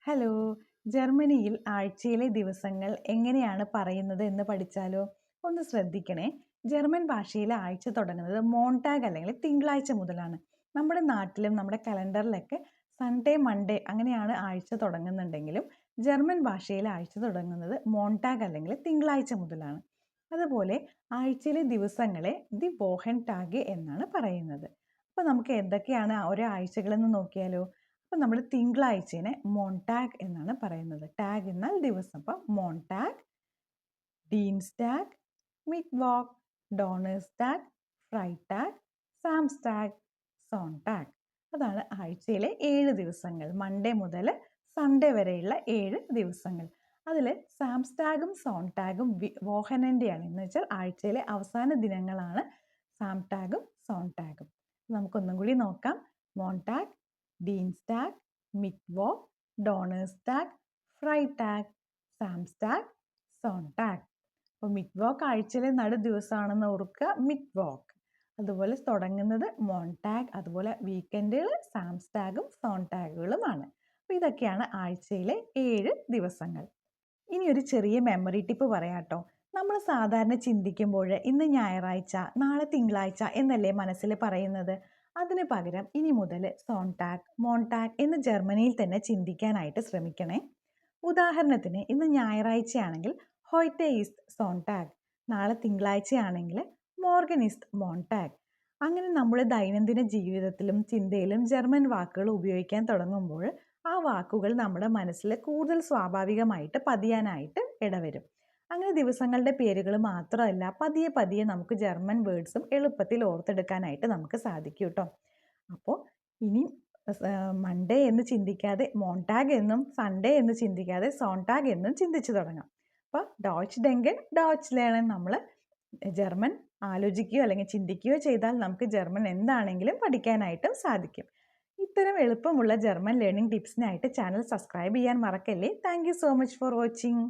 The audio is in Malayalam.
ഹലോ! ജർമ്മനിയിൽ ആഴ്ചയിലെ ദിവസങ്ങൾ എങ്ങനെയാണ് പറയുന്നത് എന്ന് പഠിച്ചാലോ? ഒന്ന് ശ്രദ്ധിക്കണേ. ജർമ്മൻ ഭാഷയിലെ ആഴ്ച തുടങ്ങുന്നത് മോൺടാഗ് അല്ലെങ്കിൽ തിങ്കളാഴ്ച മുതലാണ്. നമ്മുടെ നാട്ടിലും നമ്മുടെ കലണ്ടറിലൊക്കെ സൺഡേ, മൺഡേ അങ്ങനെയാണ് ആഴ്ച തുടങ്ങുന്നുണ്ടെങ്കിലും ജർമ്മൻ ഭാഷയിലെ ആഴ്ച തുടങ്ങുന്നത് മോൺടാഗ് അല്ലെങ്കിൽ തിങ്കളാഴ്ച മുതലാണ്. അതുപോലെ ആഴ്ചയിലെ ദിവസങ്ങളെ ദി വോഹൻ ടാഗ് എന്നാണ് പറയുന്നത്. അപ്പോൾ നമുക്ക് എന്തൊക്കെയാണ് ഓരോ ആഴ്ചകളെന്ന് നോക്കിയാലോ? അപ്പം നമ്മൾ തിങ്കളാഴ്ചയെ മോൺടാഗ് എന്നാണ് പറയുന്നത്. ടാഗ് എന്നാൽ ദിവസം. അപ്പം മോൺടാഗ്, ഡീൻസ്ടാഗ്, മിറ്റ്വോക്ക്, ഡോണേഴ്സ്ടാഗ്, ഫ്രൈടാഗ്, സാംസ്ടാഗ്, സോൺടാഗ്. അതാണ് ആഴ്ചയിലെ 7 ദിവസങ്ങൾ. മൺഡേ മുതൽ സൺഡേ വരെയുള്ള 7 ദിവസങ്ങൾ. അതിൽ സാംസ്ടാഗും സോൺടാഗും വോഹനൻ്റെയാണ്. എന്ന് വെച്ചാൽ ആഴ്ചയിലെ അവസാന ദിനങ്ങളാണ് സാംടാഗും സോൺടാഗും. നമുക്കൊന്നും കൂടി നോക്കാം. മോൺടാഗ്, ഡീൻസ്ടാഗ്, മിറ്റ്വോക്ക്, ഡോണേഴ്സ്ടാഗ്, ഫ്രൈടാഗ്, സാംസ്ടാഗ്, സോൺടാഗ്. അപ്പോൾ മിറ്റ്വോക്ക് ആഴ്ചയിലെ നടു ദിവസമാണെന്ന് ഓർക്കുക, മിറ്റ്വോക്ക്. അതുപോലെ തുടങ്ങുന്നത് മോൺടാഗ്, അതുപോലെ വീക്കെൻഡുകൾ സാംസ്ടാഗും സോൺടാഗുകളുമാണ്. അപ്പോൾ ഇതൊക്കെയാണ് ആഴ്ചയിലെ 7 ദിവസങ്ങൾ. ഇനി ഒരു ചെറിയ മെമ്മറി ടിപ്പ് പറയാട്ടോ. നമ്മൾ സാധാരണ ചിന്തിക്കുമ്പോൾ ഇന്ന് ഞായറാഴ്ച, നാളെ തിങ്കളാഴ്ച എന്നല്ലേ മനസ്സിൽ പറയുന്നത്. അതിന് പകരം ഇനി മുതൽ സോൺടാഗ്, മോൺടാഗ് എന്ന് ജർമ്മനിയിൽ തന്നെ ചിന്തിക്കാനായിട്ട് ശ്രമിക്കണേ. ഉദാഹരണത്തിന് ഇന്ന് ഞായറാഴ്ചയാണെങ്കിൽ ഹോയ്റ്റെ ഈസ്റ്റ് സോൺടാഗ്, നാളെ തിങ്കളാഴ്ചയാണെങ്കിൽ മോർഗൻ ഈസ്റ്റ് മോൺടാഗ്. അങ്ങനെ നമ്മുടെ ദൈനംദിന ജീവിതത്തിലും ചിന്തയിലും ജർമ്മൻ വാക്കുകൾ ഉപയോഗിക്കാൻ തുടങ്ങുമ്പോൾ ആ വാക്കുകൾ നമ്മുടെ മനസ്സിൽ കൂടുതൽ സ്വാഭാവികമായിട്ട് പതിയാനായിട്ട് ഇടവരും. അങ്ങനെ ദിവസങ്ങളുടെ പേരുകൾ മാത്രമല്ല, പതിയെ പതിയെ നമുക്ക് ജർമ്മൻ വേർഡ്സും എളുപ്പത്തിൽ ഓർത്തെടുക്കാനായിട്ട് നമുക്ക് സാധിക്കും കേട്ടോ. അപ്പോൾ ഇനി മൺഡേ എന്ന് ചിന്തിക്കാതെ മോൺടാഗ് എന്നും സൺഡേ എന്ന് ചിന്തിക്കാതെ സോൺടാഗ് എന്നും ചിന്തിച്ചു തുടങ്ങാം. അപ്പോൾ ഡോച്ച് ഡെങ്കൻ ഡോച്ച് ലേണൻ. നമ്മൾ ജർമ്മൻ ആലോചിക്കുകയോ അല്ലെങ്കിൽ ചിന്തിക്കുകയോ ചെയ്താൽ നമുക്ക് ജർമ്മൻ എന്താണെങ്കിലും പഠിക്കാനായിട്ടും സാധിക്കും. ഇത്തരം എളുപ്പമുള്ള ജർമ്മൻ ലേണിംഗ് ടിപ്സിനായിട്ട് ചാനൽ സബ്സ്ക്രൈബ് ചെയ്യാൻ മറക്കല്ലേ. Thank you so much for watching.